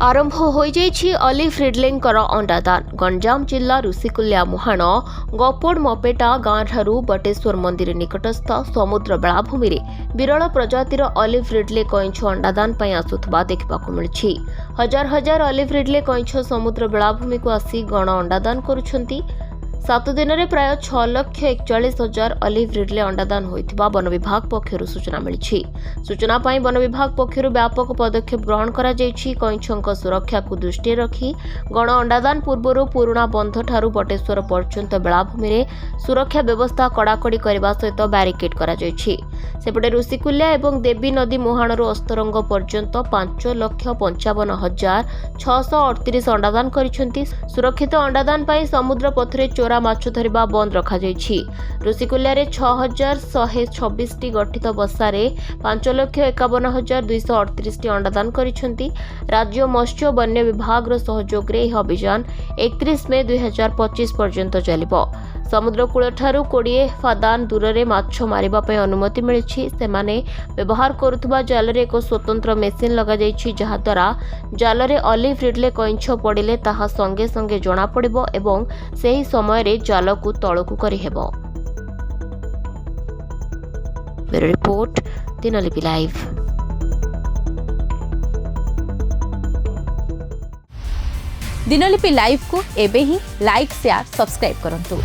आरंभ हो जाइछि अलिव रिडलेंकर अंडादान। गंजाम जिला ऋषिकुल्या मुहाण गपोड़ मपेटा गाँ ठारू बटेश्वर मंदिर निकटस्थ समुद्र बेलाभूमि में विरल प्रजातिर अलिव रिडले कईंछ अंडादान पर आसुवा देखा मिली। हजार हजार अलिव रिडले कईंछ समुद्र बेलाभूमि को आसी गण अंडादान करुछंती। 7 दिन में प्राय 6,41,000 अलिव रिडले अंडादान होइथिबा वन विभाग पक्षरु सूचना मिली। सूचना पाई वन विभाग पक्षरु व्यापक पदक्षेप ग्रहण करा जायछि। कईंछक सुरक्षा को दृष्टि रखी गण अंडादान पूर्व पुराणा बंध ठारू बटेश्वर पर्यंत बेलाभूमि में सुरक्षा व्यवस्था कड़ाकड़ी करने सहित ब्यारिकेड करा जायछि। सेपटे ऋषिकुल्या एवं देवी नदी मुहाणरू अस्तरंग पर्यंत 5,55,638 अंडादान करिसेंती। सुरक्षित अंडादान पाई समुद्र पथरे चोरा माछ धरिबा बंद रखा जायछि। ऋषिकुल्या 6,126 गठित बसारे 5,51,238 अंडादान करिसेंती। राज्य मत्स्य वन्य विभाग सहयोग रे यह अभियान 31 मई 2025 पर्यंत चलिबो। समुद्रकूल ठारू 20 फादान दूर में माछ मारिबा पई अनुमति मिली। सेमाने व्यवहार करुथुबा जाल रे एक स्वतंत्र मेसिन लगा जायछि, जहा द्वारा जाल रे अलिव रिडले कईंछ पड़िले ताहा संगे संगे जणा पड़िबो एवं सही समय रे जाल को तळकु करि हेबो। Bureau report, Dinalipi live. Dinalipi live को एबे ही लाइक शेयर सब्सक्राइब करंतु।